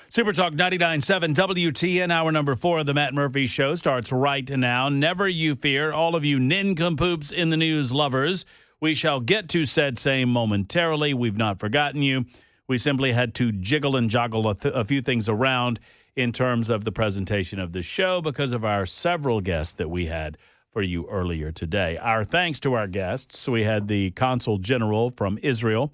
Super Talk 99.7 WTN, hour number 4 of the Matt Murphy Show starts right now. Never you fear, all of you nincompoops in the news lovers. We shall get to said same momentarily. We've not forgotten you. We simply had to jiggle and joggle a few things around in terms of the presentation of the show because of our several guests that we had for you earlier today. Our thanks to our guests. We had the Consul General from Israel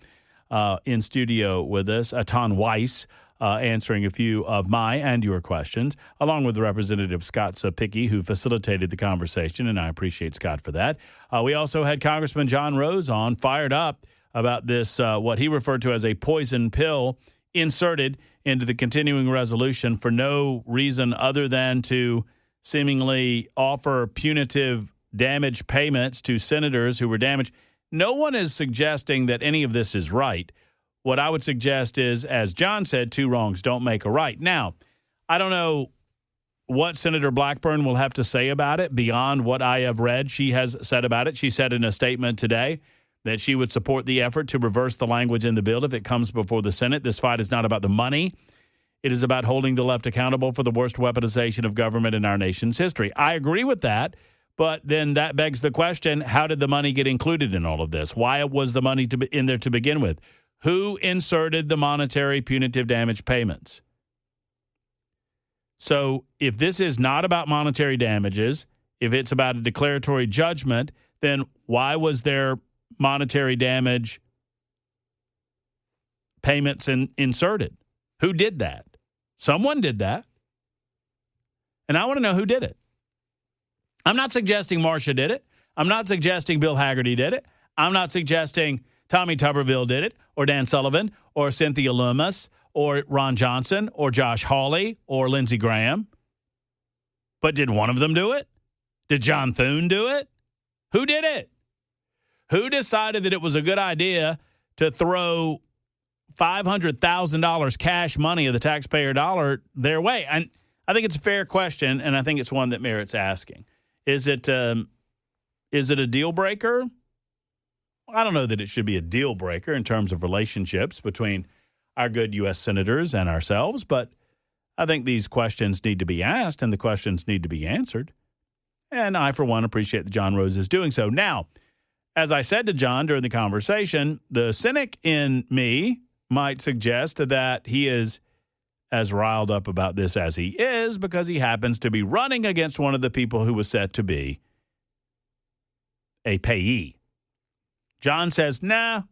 in studio with us, Atan Weiss, answering a few of my and your questions, along with Representative Scott Sapicki, who facilitated the conversation, and I appreciate Scott for that. We also had Congressman John Rose on, fired up about this, what he referred to as a poison pill inserted into the continuing resolution for no reason other than to seemingly offer punitive damage payments to senators who were damaged. No one is suggesting that any of this is right. What I would suggest is, as John said, two wrongs don't make a right. Now, I don't know what Senator Blackburn will have to say about it beyond what I have read she has said about it. She said in a statement today that she would support the effort to reverse the language in the bill if it comes before the Senate. This fight is not about the money. It is about holding the left accountable for the worst weaponization of government in our nation's history. I agree with that, but then that begs the question, how did the money get included in all of this? Why was the money in there to begin with? Who inserted the monetary punitive damage payments? So if this is not about monetary damages, if it's about a declaratory judgment, then why was there monetary damage payments inserted? Who did that? Someone did that. And I want to know who did it. I'm not suggesting Marcia did it. I'm not suggesting Bill Hagerty did it. I'm not suggesting Tommy Tuberville did it, or Dan Sullivan, or Cynthia Lummis, or Ron Johnson, or Josh Hawley, or Lindsey Graham. But did one of them do it? Did John Thune do it? Who did it? Who decided that it was a good idea to throw $500,000 cash money of the taxpayer dollar their way? And I think it's a fair question, and I think it's one that merits asking. Is it a deal breaker? I don't know that it should be a deal breaker in terms of relationships between our good U.S. senators and ourselves, but I think these questions need to be asked and the questions need to be answered. And I, for one, appreciate that John Rose is doing so. Now, as I said to John during the conversation, the cynic in me might suggest that he is as riled up about this as he is because he happens to be running against one of the people who was set to be a payee. John says, nah,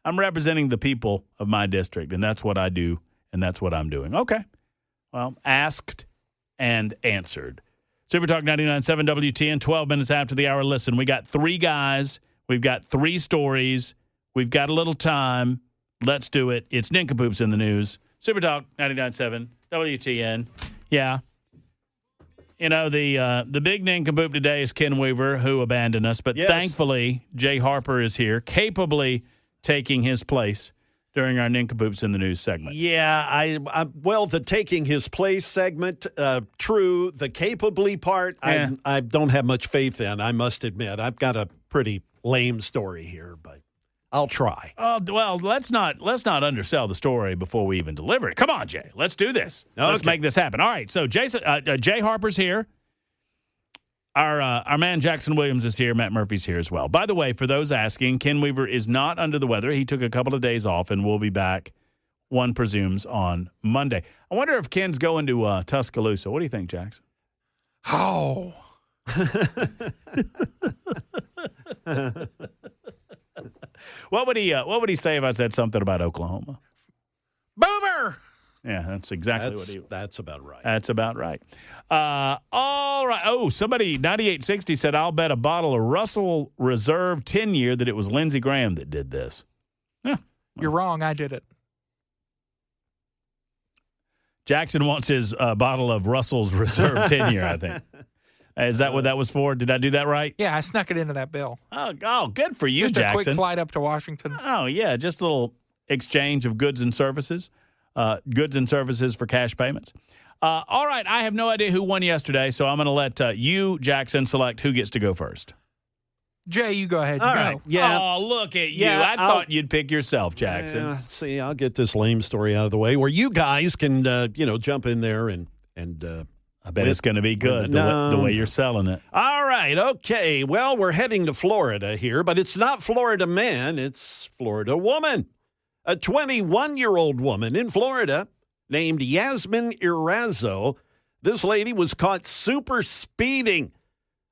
I'm representing the people of my district, and that's what I do, and that's what I'm doing. Okay. Well, asked and answered. Super Talk 99.7 WTN, 12 minutes after the hour. Listen, we got three guys. We've got three stories. We've got a little time. Let's do it. It's Nincompoops in the News. Super Talk 99.7 WTN. Yeah. You know, the big nincompoop today is Ken Weaver, who abandoned us. But Thankfully, Jay Harper is here, capably taking his place during our Nincompoops in the News segment. Yeah, well, the taking his place segment, true. The capably part, I don't have much faith in, I must admit. I've got a pretty lame story here, but I'll try. Well, let's not undersell the story before we even deliver it. Come on, Jay. Let's do this. Okay. Let's make this happen. All right. So Jay Harper's here. Our man Jackson Williams is here. Matt Murphy's here as well. By the way, for those asking, Ken Weaver is not under the weather. He took a couple of days off and will be back, one presumes, on Monday. I wonder if Ken's going to Tuscaloosa. What do you think, Jackson? Oh. What would he say if I said something about Oklahoma? Boomer! Yeah, that's exactly what he would. That's about right. That's about right. All right. Oh, somebody, 9860 said, I'll bet a bottle of Russell Reserve 10-year that it was Lindsey Graham that did this. Yeah. You're wrong. I did it. Jackson wants his bottle of Russell's Reserve 10-year, I think. Is that what that was for? Did I do that right? Yeah, I snuck it into that bill. Oh, good for you, just Jackson. Just a quick flight up to Washington. Oh, yeah, just a little exchange of goods and services for cash payments. All right, I have no idea who won yesterday, so I'm going to let you, Jackson, select who gets to go first. Jay, you go ahead. All Go. right. Yeah. Oh, look at you. Yeah, I thought you'd pick yourself, Jackson. See, I'll get this lame story out of the way where you guys can, jump in there and I bet it's going to be good the way you're selling it. All right. Okay. Well, we're heading to Florida here, but it's not Florida man. It's Florida woman. A 21-year-old woman in Florida named Yasmin Irazo. This lady was caught super speeding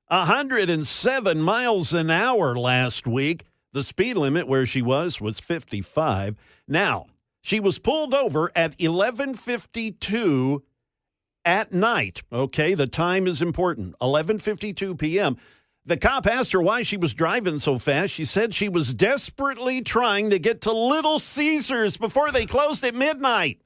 107 miles an hour last week. The speed limit where she was 55. Now, she was pulled over at 11:52 at night. Okay, the time is important. 11:52 p.m. The cop asked her why she was driving so fast. She said she was desperately trying to get to Little Caesars before they closed at midnight.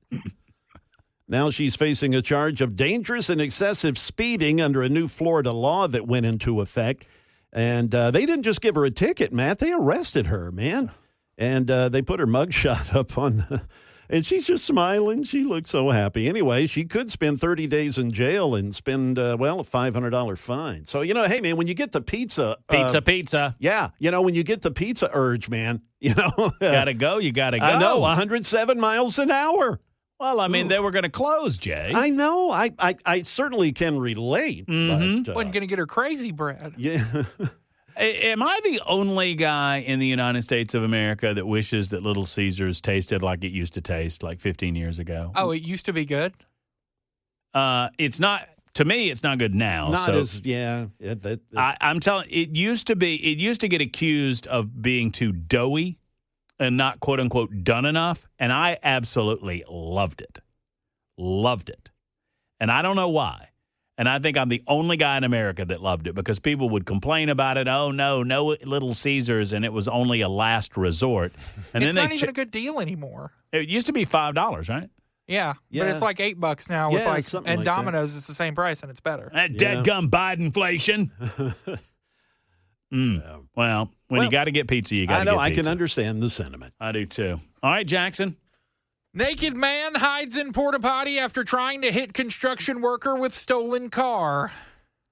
Now she's facing a charge of dangerous and excessive speeding under a new Florida law that went into effect. And they didn't just give her a ticket, Matt. They arrested her, man. And they put her mugshot up on and she's just smiling. She looks so happy. Anyway, she could spend 30 days in jail and spend, a $500 fine. So, hey, man, when you get the pizza. Pizza. Yeah. When you get the pizza urge, man, Gotta go. You gotta go. I know, 107 miles an hour. Well, I mean, they were going to close, Jay. I know. I certainly can relate. But, Wasn't going to get her crazy, Brad. Yeah. Am I the only guy in the United States of America that wishes that Little Caesars tasted like it used to taste like 15 years ago? Oh, it used to be good? It's not. To me, it's not good now. Not so as, yeah. I'm telling. It used to be. It used to get accused of being too doughy and not quote unquote done enough, and I absolutely loved it. Loved it, and I don't know why. And I think I'm the only guy in America that loved it because people would complain about it. Oh, no Little Caesars, and it was only a last resort. And It's then not even a good deal anymore. It used to be $5, right? Yeah, Yeah. but it's like $8 now. Yeah, With something and like that. Domino's is the same price, and it's better. That deadgum Biden-flation. Well, when you got to get pizza, you got to get pizza. I can understand the sentiment. I do, too. All right, Jackson. Naked man hides in porta potty after trying to hit construction worker with stolen car.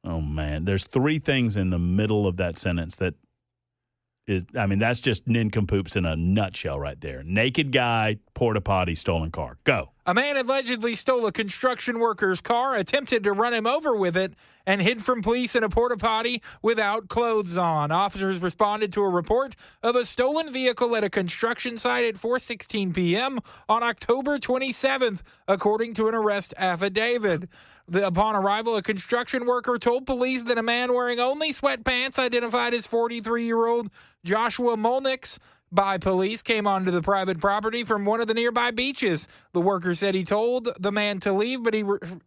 Oh, man. There's three things in the middle of that sentence that is, I mean, that's just nincompoops in a nutshell right there. Naked guy, porta potty, stolen car. Go. A man allegedly stole a construction worker's car, attempted to run him over with it, and hid from police in a porta potty without clothes on. Officers responded to a report of a stolen vehicle at a construction site at 4:16 p.m. on October 27th, according to an arrest affidavit. Upon arrival, a construction worker told police that a man wearing only sweatpants, identified as 43-year-old Joshua Molnix, by police, came onto the private property from one of the nearby beaches. The worker said he told the man to leave, but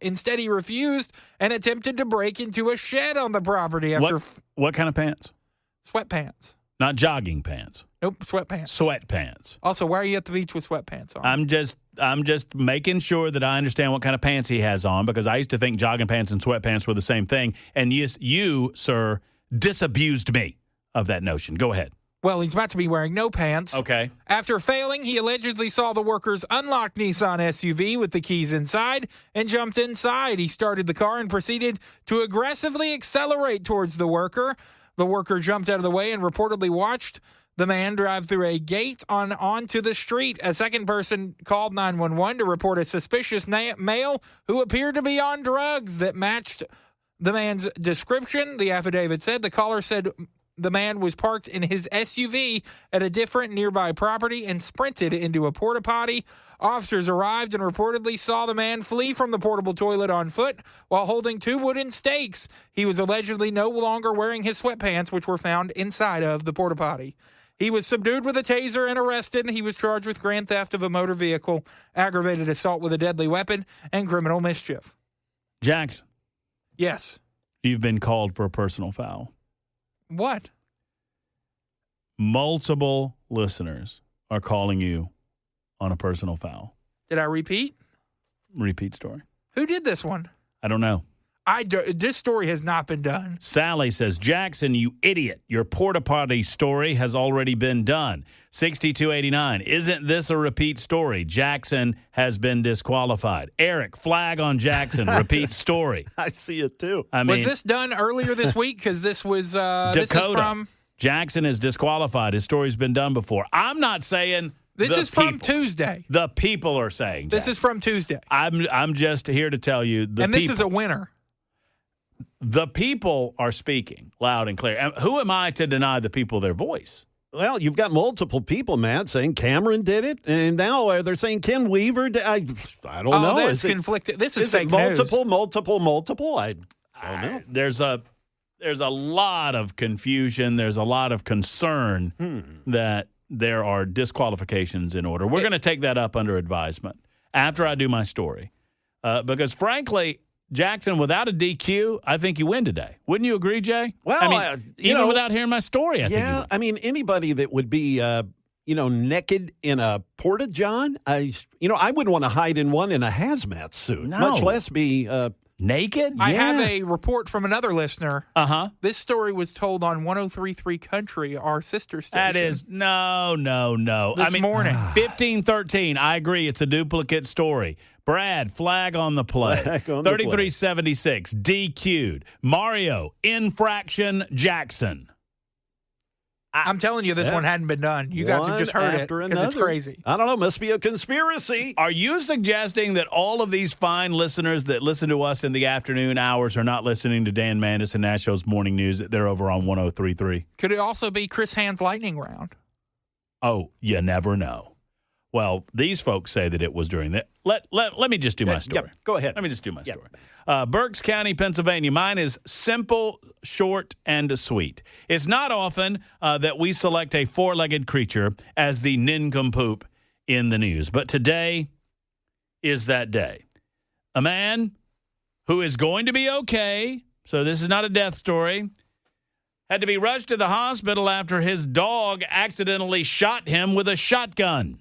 instead he refused and attempted to break into a shed on the property after What kind of pants? Sweatpants. Not jogging pants. Nope, sweatpants. Sweatpants. Also, why are you at the beach with sweatpants on? I'm just making sure that I understand what kind of pants he has on because I used to think jogging pants and sweatpants were the same thing. And you, sir, disabused me of that notion. Go ahead. Well, he's about to be wearing no pants. Okay. After failing, he allegedly saw the worker's unlocked Nissan SUV with the keys inside and jumped inside. He started the car and proceeded to aggressively accelerate towards the worker. The worker jumped out of the way and reportedly watched the man drive through a gate onto the street. A second person called 911 to report a suspicious male who appeared to be on drugs that matched the man's description. The affidavit said the caller said the man was parked in his SUV at a different nearby property and sprinted into a porta potty. Officers arrived and reportedly saw the man flee from the portable toilet on foot while holding two wooden stakes. He was allegedly no longer wearing his sweatpants, which were found inside of the porta potty. He was subdued with a taser and arrested. He was charged with grand theft of a motor vehicle, aggravated assault with a deadly weapon, and criminal mischief. Jackson, Yes. you've been called for a personal foul. What? Multiple listeners are calling you on a personal foul. Did I repeat? Repeat story. Who did this one? I don't know. This story has not been done. Sally says, Jackson, you idiot. Your porta potty story has already been done. 6289. Isn't this a repeat story? Jackson has been disqualified. Eric, flag on Jackson. Repeat story. I see it too. I mean, Was this done earlier this week? Because this was this is Dakota. from Jackson is disqualified. His story's been done before. I'm not saying This the is from people. Tuesday. The people are saying This Jackson. is from Tuesday. I'm just here to tell you the And this people. is a winner. The people are speaking loud and clear. And who am I to deny the people their voice? Well, you've got multiple people, Matt, saying Cameron did it, and now they're saying Ken Weaver did. I don't know. That's Is it- conflicted. This is Is it fake news. multiple? I don't know. There's a lot of confusion. There's a lot of concern that there are disqualifications in order. We're going to take that up under advisement after I do my story. Because, frankly, Jackson, without a DQ, I think you win today. Wouldn't you agree, Jay? Well, I mean, even without hearing my story, I think you Yeah, win. I mean, anybody that would be, naked in a porta-john, I wouldn't want to hide in one in a hazmat suit, No. much less be Naked? I have a report from another listener. Uh-huh. This story was told on 103.3 Country, our sister station. That is, no. This morning. 15-13, I agree. It's a duplicate story. Brad, flag on the play. Flag on the play. 33-76, DQ'd. Mario, infraction, Jackson. I'm telling you, this Yeah. one hadn't been done. You guys have just heard it after because it's another. crazy. I don't know. Must be a conspiracy. Are you suggesting that all of these fine listeners that listen to us in the afternoon hours are not listening to Dan Mandis and Nashville's Morning News, that they're over on 103.3? Could it also be Chris Hand's lightning round? Oh, you never know. Well, these folks say that it was during that. Let me just do my story. Yep, go ahead. Let me just do my Yep. story. Berks County, Pennsylvania. Mine is simple, short, and sweet. It's not often that we select a four-legged creature as the nincompoop in the news, but today is that day. A man who is going to be okay, so this is not a death story, had to be rushed to the hospital after his dog accidentally shot him with a shotgun.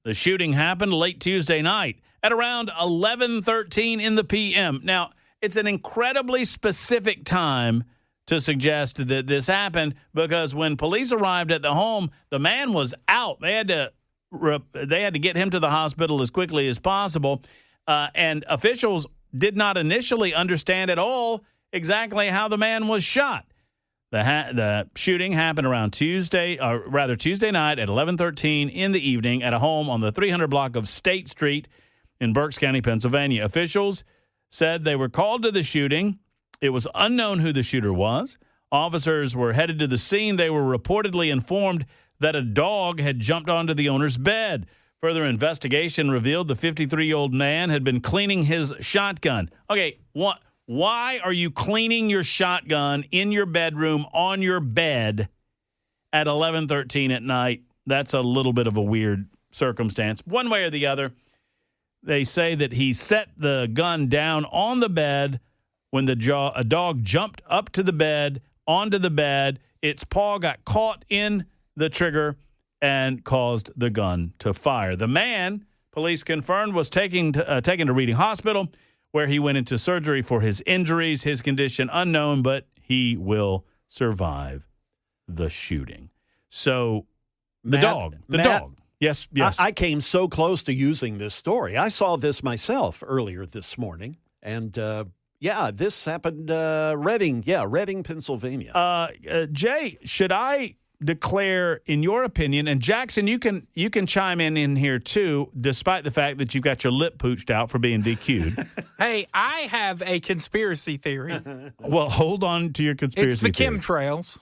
The shooting happened late Tuesday night at around 11:13 in the p.m. Now, it's an incredibly specific time to suggest that this happened because when police arrived at the home, the man was out. They had to get him to the hospital as quickly as possible, and officials did not initially understand at all exactly how the man was shot. The shooting happened around Tuesday night at 11:13 in the evening at a home on the 300 block of State Street in Berks County, Pennsylvania. Officials said they were called to the shooting. It was unknown who the shooter was. Officers were headed to the scene. They were reportedly informed that a dog had jumped onto the owner's bed. Further investigation revealed the 53-year-old man had been cleaning his shotgun. Okay, why are you cleaning your shotgun in your bedroom on your bed at 11:13 at night? That's a little bit of a weird circumstance. One way or the other, they say that he set the gun down on the bed when a dog jumped up to the bed, onto the bed. Its paw got caught in the trigger and caused the gun to fire. The man, police confirmed, was taken to Reading Hospital, where he went into surgery for his injuries. His condition unknown, but he will survive the shooting. So the dog. Yes. I came so close to using this story. I saw this myself earlier this morning, and this happened. Reading, Pennsylvania. Jay, should I declare, in your opinion, and Jackson, you can chime in here too, despite the fact that you've got your lip pooched out for being DQ'd. Hey, I have a conspiracy theory. Well, hold on to your conspiracy It's the theory. chemtrails,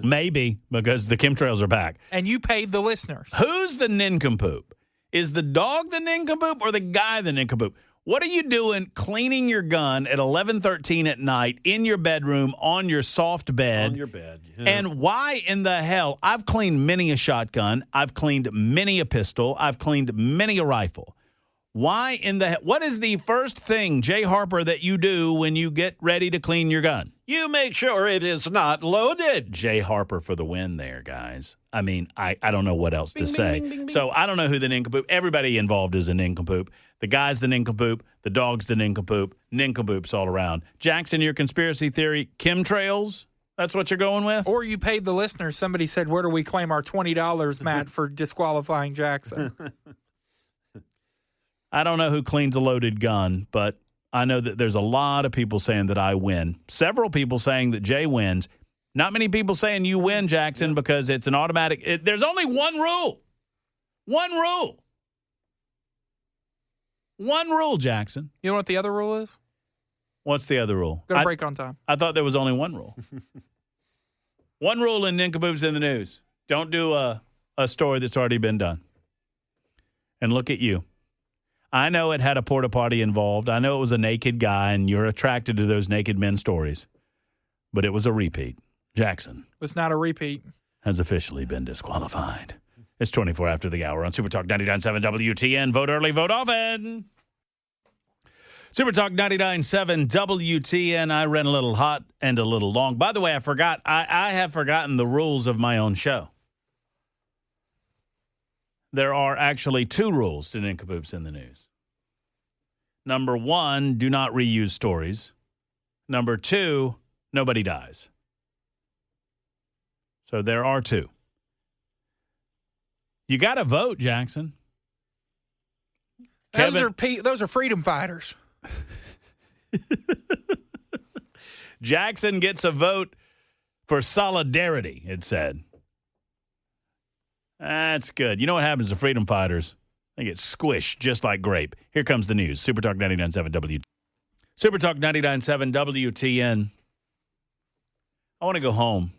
Maybe, because the chemtrails are back. and you paid the listeners. Who's the nincompoop? Is the dog the nincompoop or the guy the nincompoop? What are you doing cleaning your gun at 11:13 at night in your bedroom on your soft bed? On your bed. Yeah. And why in the hell? I've cleaned many a shotgun. I've cleaned many a pistol. I've cleaned many a rifle. Why in the hell? What is the first thing, Jay Harper, that you do when you get ready to clean your gun? You make sure it is not loaded. Jay Harper for the win there, guys. I mean, I don't know what else to say. bing, bing, bing. So I don't know who the nincompoop. Everybody involved is a nincompoop. The guy's the nincompoop. The dog's the nincompoop. Nincompoops all around. Jackson, your conspiracy theory, chemtrails? That's what you're going with? Or you paid the listeners. Somebody said, where do we claim our $20, Matt, for disqualifying Jackson? I don't know who cleans a loaded gun, but I know that there's a lot of people saying that I win. Several people saying that Jay wins. Not many people saying you win, Jackson, because it's an automatic. There's only one rule. One rule. One rule, Jackson. You know what the other rule is? What's the other rule? Got to break on time. I thought there was only one rule. One rule in Nincompoops in the News. Don't do a story that's already been done. And look at you. I know it had a porta potty involved. I know it was a naked guy, and you're attracted to those naked men stories. But it was a repeat. Jackson. It's not a repeat. Has officially been disqualified. It's 24 after the hour on Super Talk 99.7 WTN. Vote early, vote often. Super Talk 99.7 WTN. I ran a little hot and a little long. By the way, I forgot. I have forgotten the rules of my own show. There are actually 2 rules to Nincompoops in the News. Number 1, do not reuse stories. Number 2, nobody dies. So there are 2. You got to vote, Jackson. Those are freedom fighters. Jackson gets a vote for solidarity, it said. That's good. You know what happens to freedom fighters? They get squished just like grape. Here comes the news. Super Talk 99.7 Super Talk 99.7 WTN. I want to go home.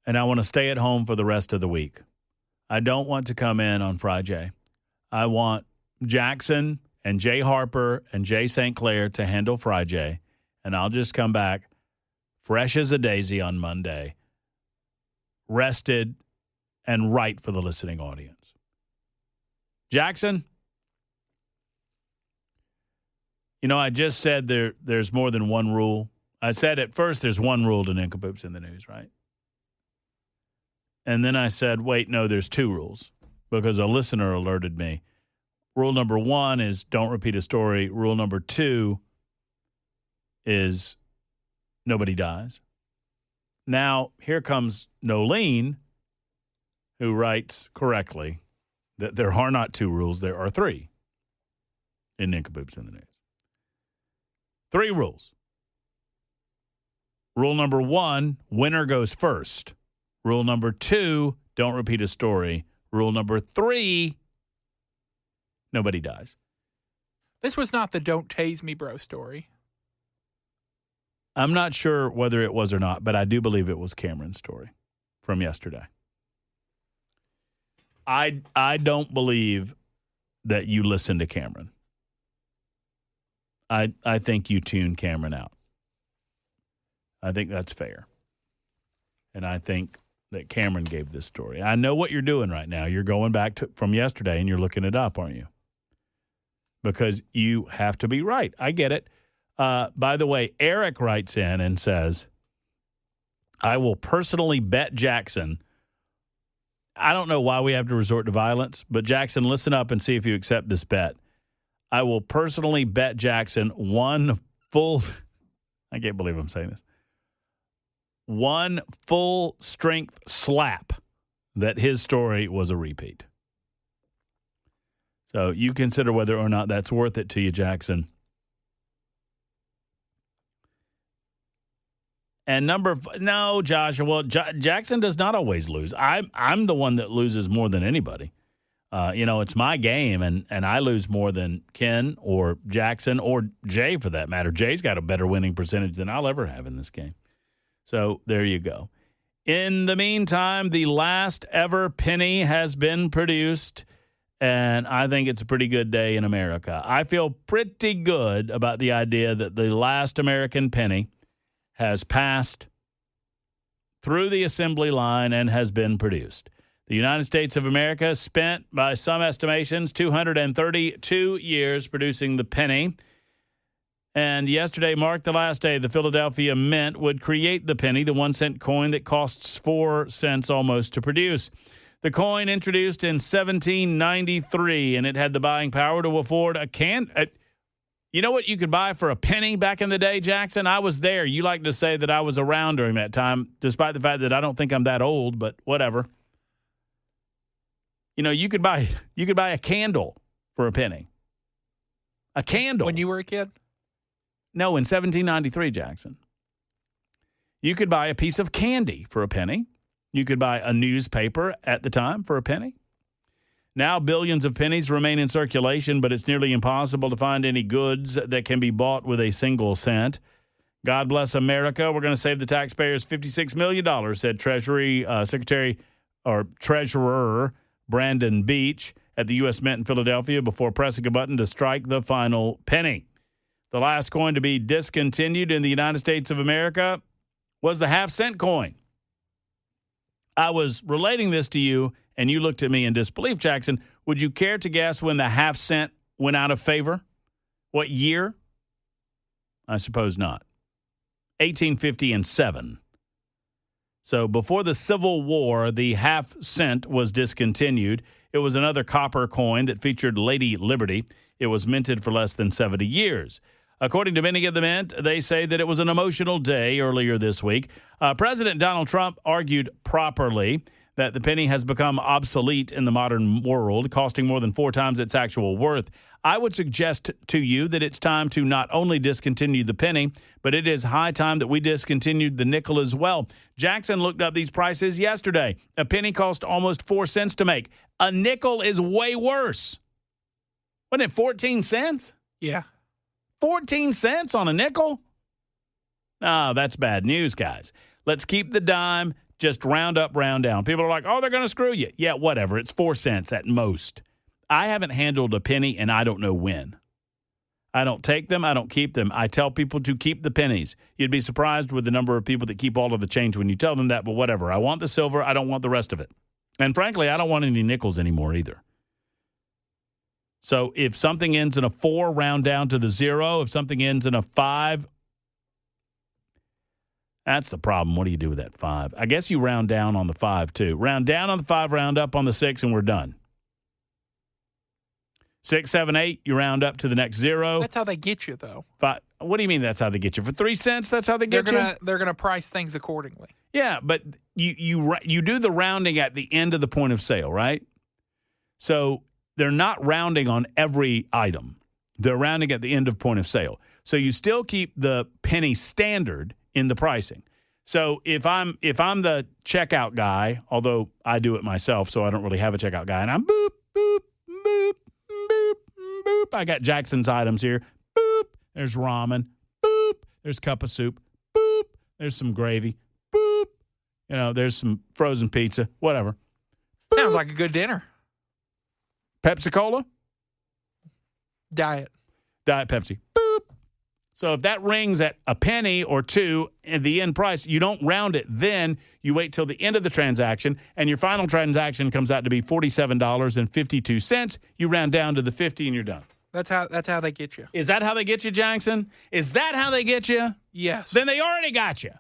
And I want to stay at home for the rest of the week. I don't want to come in on Friday. I want Jackson and Jay Harper and Jay St. Clair to handle Friday. And I'll just come back fresh as a daisy on Monday, rested and right for the listening audience. Jackson, you know, I just said there's more than one rule. I said at first there's one rule to Nincompoops in the News, right? And then I said, wait, no, there's 2 rules because a listener alerted me. Rule number 1 is don't repeat a story. Rule number 2 is nobody dies. Now, here comes Nolene, who writes correctly that there are not 2 rules, there are 3 in Nincompoops in the News. 3 rules. Rule number 1, winner goes first. Rule number 2, don't repeat a story. Rule number 3, nobody dies. This was not the don't tase me bro story. I'm not sure whether it was or not, but I do believe it was Cameron's story from yesterday. I don't believe that you listened to Cameron. I think you tuned Cameron out. I think that's fair. And I think that Cameron gave this story. I know what you're doing right now. You're going back from yesterday and you're looking it up, aren't you? Because you have to be right. I get it. By the way, Eric writes in and says, I will personally bet Jackson. I don't know why we have to resort to violence, but Jackson, listen up and see if you accept this bet. I will personally bet Jackson one full, I can't believe I'm saying this, one full strength slap that his story was a repeat. So you consider whether or not that's worth it to you, Jackson. And no, Joshua, Jackson does not always lose. I'm the one that loses more than anybody. It's my game, and I lose more than Ken or Jackson or Jay, for that matter. Jay's got a better winning percentage than I'll ever have in this game. So there you go. In the meantime, the last ever penny has been produced, and I think it's a pretty good day in America. I feel pretty good about the idea that the last American penny has passed through the assembly line and has been produced. The United States of America spent, by some estimations, 232 years producing the penny. And yesterday marked the last day the Philadelphia Mint would create the penny, the 1-cent coin that costs 4 cents almost to produce. The coin introduced in 1793, and it had the buying power to afford you know what you could buy for a penny back in the day, Jackson? I was there. You like to say that I was around during that time, despite the fact that I don't think I'm that old, but whatever. You know, you could buy a candle for a penny. A candle. When you were a kid? No, in 1793, Jackson. You could buy a piece of candy for a penny. You could buy a newspaper at the time for a penny. Now billions of pennies remain in circulation, but it's nearly impossible to find any goods that can be bought with a single cent. God bless America. We're going to save the taxpayers $56 million, said Treasurer Brandon Beach at the U.S. Mint in Philadelphia before pressing a button to strike the final penny. The last coin to be discontinued in the United States of America was the half-cent coin. I was relating this to you, and you looked at me in disbelief, Jackson. Would you care to guess when the half-cent went out of favor? What year? I suppose not. 1857. So before the Civil War, the half-cent was discontinued. It was another copper coin that featured Lady Liberty. It was minted for less than 70 years. According to many of the mint, they say that it was an emotional day earlier this week. President Donald Trump argued properly that the penny has become obsolete in the modern world, costing more than 4 times its actual worth. I would suggest to you that it's time to not only discontinue the penny, but it is high time that we discontinued the nickel as well. Jackson looked up these prices yesterday. A penny cost almost 4 cents to make. A nickel is way worse. Wasn't it 14 cents? Yeah. 14 cents on a nickel? No, that's bad news, guys. Let's keep the dime, just round up, round down. People are like, oh, they're going to screw you. Yeah, whatever. It's 4 cents at most. I haven't handled a penny, and I don't know when. I don't take them. I don't keep them. I tell people to keep the pennies. You'd be surprised with the number of people that keep all of the change when you tell them that, but whatever. I want the silver. I don't want the rest of it. And frankly, I don't want any nickels anymore either. So if something ends in a 4, round down to the 0. If something ends in a 5, that's the problem. What do you do with that 5? I guess you round down on the 5 too. Round down on the 5, round up on the 6, and we're done. 6, 7, 8, you round up to the next 0. That's how they get you, though. 5. What do you mean that's how they get you? For 3 cents, that's how they get you? They're gonna price things accordingly. Yeah, but you do the rounding at the end of the point of sale, right? So they're not rounding on every item. They're rounding at the end of point of sale. So you still keep the penny standard in the pricing. So if I'm the checkout guy, although I do it myself, so I don't really have a checkout guy, and I'm boop, boop, boop, boop, boop. I got Jackson's items here. Boop. There's ramen. Boop. There's a cup of soup. Boop. There's some gravy. Boop. There's some frozen pizza. Whatever. Boop. Sounds like a good dinner. Pepsi Cola? Diet Pepsi. Boop. So if that rings at a penny or 2 in the end price, you don't round it. Then you wait till the end of the transaction, and your final transaction comes out to be $47.52. You round down to the 50, and you're done. That's how they get you. Is that how they get you, Jackson? Is that how they get you? Yes. Then they already got you.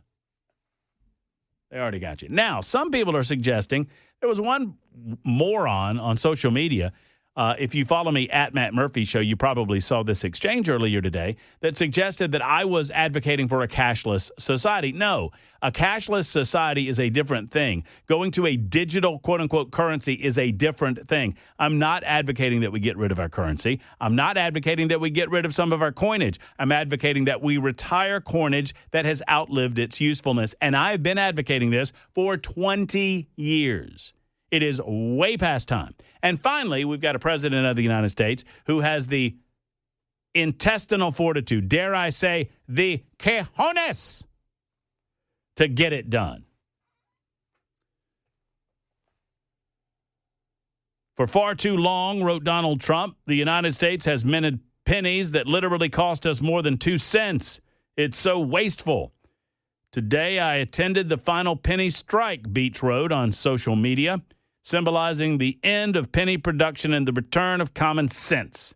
They already got you. Now, some people are suggesting there was one moron on social media. If you follow me at Matt Murphy Show, you probably saw this exchange earlier today that suggested that I was advocating for a cashless society. No, a cashless society is a different thing. Going to a digital, quote-unquote, currency is a different thing. I'm not advocating that we get rid of our currency. I'm not advocating that we get rid of some of our coinage. I'm advocating that we retire coinage that has outlived its usefulness. And I've been advocating this for 20 years. It is way past time. And finally, we've got a president of the United States who has the intestinal fortitude, dare I say, the cojones, to get it done. For far too long, wrote Donald Trump, the United States has minted pennies that literally cost us more than 2 cents. It's so wasteful. Today, I attended the final penny strike, Beach wrote on social media, symbolizing the end of penny production and the return of common sense.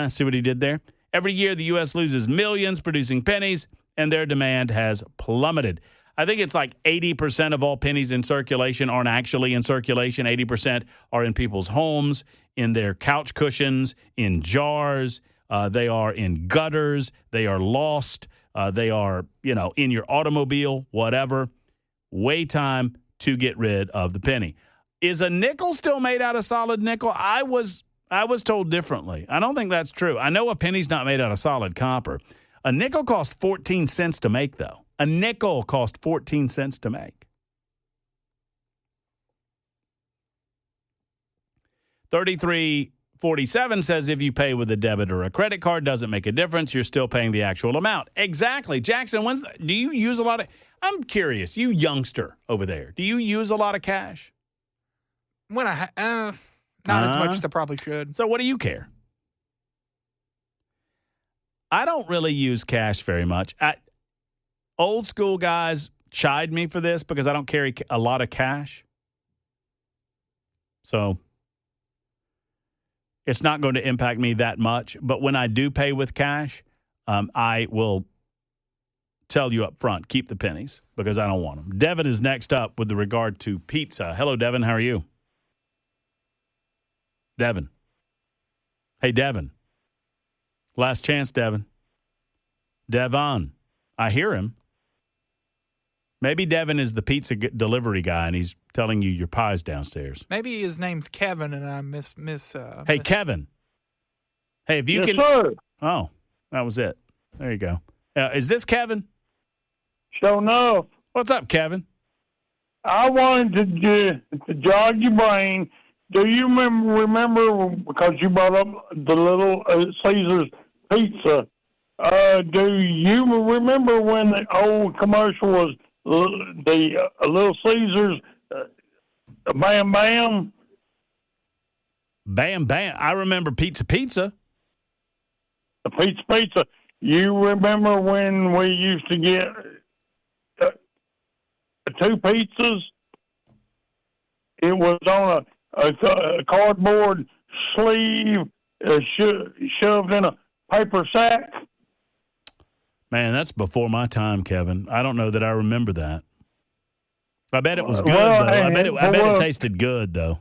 See what he did there? Every year, the U.S. loses millions producing pennies, and their demand has plummeted. I think it's like 80% of all pennies in circulation aren't actually in circulation. 80% are in people's homes, in their couch cushions, in jars. They are in gutters. They are lost. They are, in your automobile, whatever. Way time to get rid of the penny. Is a nickel still made out of solid nickel? I was told differently. I don't think that's true. I know a penny's not made out of solid copper. A nickel cost 14 cents to make, though. A nickel cost 14 cents to make. 3347 says if you pay with a debit or a credit card, doesn't make a difference. You're still paying the actual amount. Exactly. Jackson, do you use a lot of – I'm curious. You youngster over there, do you use a lot of cash? When not as much as I probably should. So what do you care? I don't really use cash very much. Old school guys chide me for this because I don't carry a lot of cash. So it's not going to impact me that much. But when I do pay with cash, I will tell you up front, keep the pennies because I don't want them. Devin is next up with regard to pizza. Hello, Devin. How are you? Devin. Hey, Devin. Last chance, Devin. Devon. I hear him. Maybe Devin is the pizza delivery guy, and he's telling you your pie's downstairs. Maybe his name's Kevin, and I Hey, Kevin. Hey, if you yes, can. Sir. Oh, that was it. There you go. Is this Kevin? Sure enough. What's up, Kevin? I wanted to jog your brain. Do you remember because you brought up the little Caesar's pizza? Do you remember when the old commercial was the Little Caesars Bam Bam? Bam Bam. I remember Pizza. The pizza. You remember when we used to get 2 pizzas? It was on a cardboard sleeve shoved in a paper sack. Man, that's before my time, Kevin. I don't know that I remember that. I bet it was good, Well, though. I bet it tasted good, though.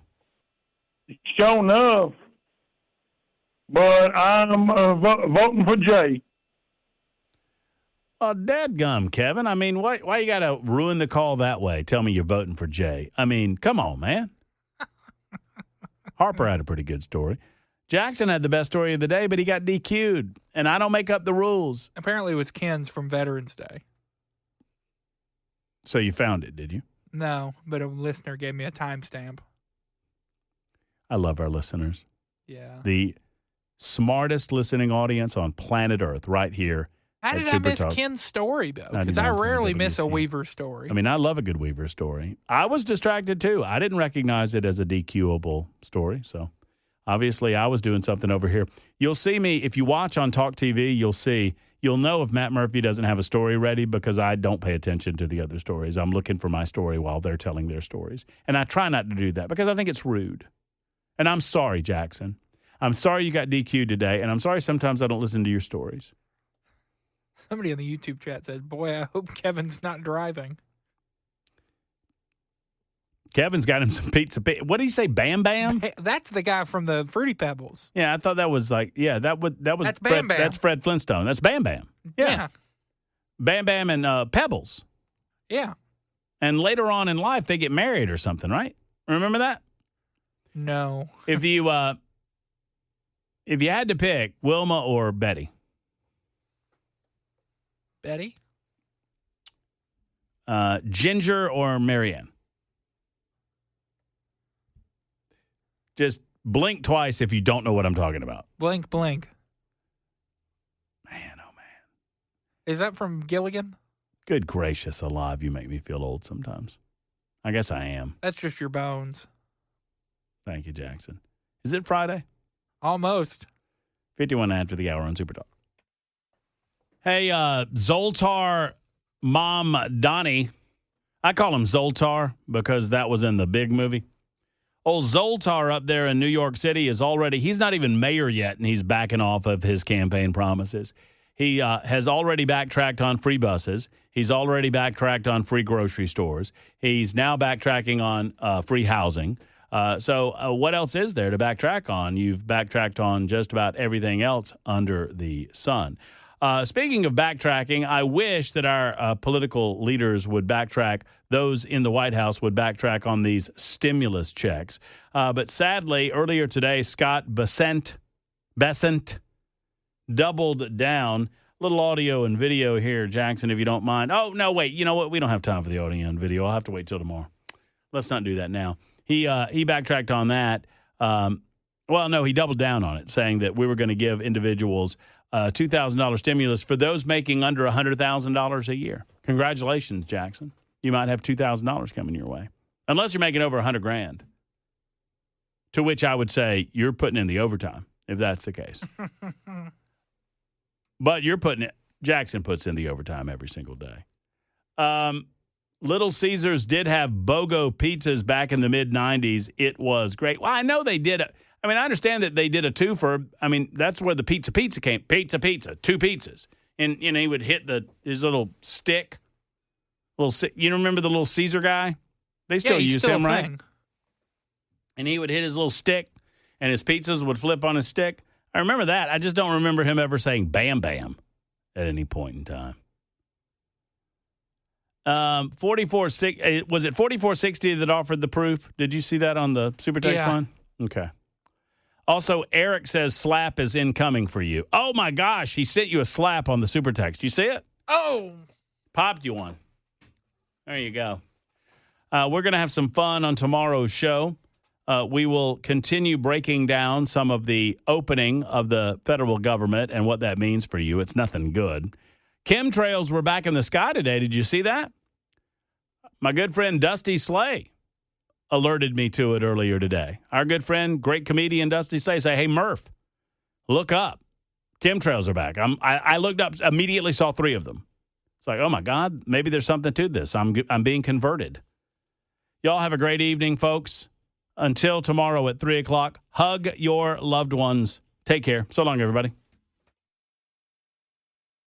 Sure enough. But I'm voting for Jay. Oh, dadgum, Kevin. I mean, why you got to ruin the call that way? Tell me you're voting for Jay. I mean, come on, man. Harper had a pretty good story. Jackson had the best story of the day, but he got DQ'd, and I don't make up the rules. Apparently it was Ken's from Veterans Day. So you found it, did you? No, but a listener gave me a timestamp. I love our listeners. Yeah. The smartest listening audience on planet Earth right here. How did I miss Ken's story, though? Because I rarely miss a Weaver story. I mean, I love a good Weaver story. I was distracted, too. I didn't recognize it as a DQable story, so obviously I was doing something over here. You'll see me, if you watch on Talk TV, you'll know if Matt Murphy doesn't have a story ready because I don't pay attention to the other stories. I'm looking for my story while they're telling their stories. And I try not to do that because I think it's rude. And I'm sorry, Jackson. I'm sorry you got DQ'd today, and I'm sorry sometimes I don't listen to your stories. Somebody in the YouTube chat said, boy, I hope Kevin's not driving. Kevin's got him some pizza. What did he say, Bam Bam? That's the guy from the Fruity Pebbles. Yeah, I thought that was like, that was that's Bam Bam. That's Fred Flintstone. That's Bam Bam. Yeah. Bam Bam and Pebbles. Yeah. And later on in life, they get married or something, right? Remember that? No. If you had to pick Wilma or Betty. Betty? Ginger or Marianne? Just blink twice if you don't know what I'm talking about. Blink, blink. Man, oh, man. Is that from Gilligan? Good gracious alive, you make me feel old sometimes. I guess I am. That's just your bones. Thank you, Jackson. Is it Friday? Almost. 51 after the hour on Super Talk. Hey, Zoltar mom Donnie. I call him Zoltar because that was in the big movie. Old Zoltar up there in New York City he's not even mayor yet, and he's backing off of his campaign promises. He has already backtracked on free buses. He's already backtracked on free grocery stores. He's now backtracking on free housing. So what else is there to backtrack on? You've backtracked on just about everything else under the sun. Speaking of backtracking, I wish that our political leaders would backtrack. Those in the White House would backtrack on these stimulus checks. But sadly, earlier today, Scott Bessent doubled down little audio and video here, Jackson, if you don't mind. Oh, no, wait. You know what? We don't have time for the audio and video. I'll have to wait till tomorrow. Let's not do that now. He backtracked on that. Well, no, he doubled down on it, saying that we were going to give individuals a $2,000 stimulus for those making under $100,000 a year. Congratulations, Jackson. You might have $2,000 coming your way, unless you're making over $100,000. To which I would say you're putting in the overtime, if that's the case. But you're putting it. Jackson puts in the overtime every single day. Little Caesars did have BOGO pizzas back in the mid-'90s. It was great. Well, I know they did. I understand that they did a twofer. That's where the pizza came. Pizza, 2 pizzas. And, he would hit his little stick. You remember the little Caesar guy? They still use him, right? And he would hit his little stick, and his pizzas would flip on his stick. I remember that. I just don't remember him ever saying bam, bam at any point in time. 4460 was it 4460 that offered the proof? Did you see that on the super text line? Okay. Also, Eric says slap is incoming for you. Oh my gosh, he sent you a slap on the super text. You see it? Oh, popped you one. There you go. We're going to have some fun on tomorrow's show. We will continue breaking down some of the opening of the federal government and what that means for you. It's nothing good. Chemtrails were back in the sky today. Did you see that? My good friend Dusty Slay alerted me to it earlier today. Our good friend, great comedian Dusty Slay, say, hey, Murph, look up. Chemtrails are back. I looked up, immediately saw 3 of them. It's like, oh, my God, maybe there's something to this. I'm being converted. Y'all have a great evening, folks. Until tomorrow at 3 o'clock, hug your loved ones. Take care. So long, everybody.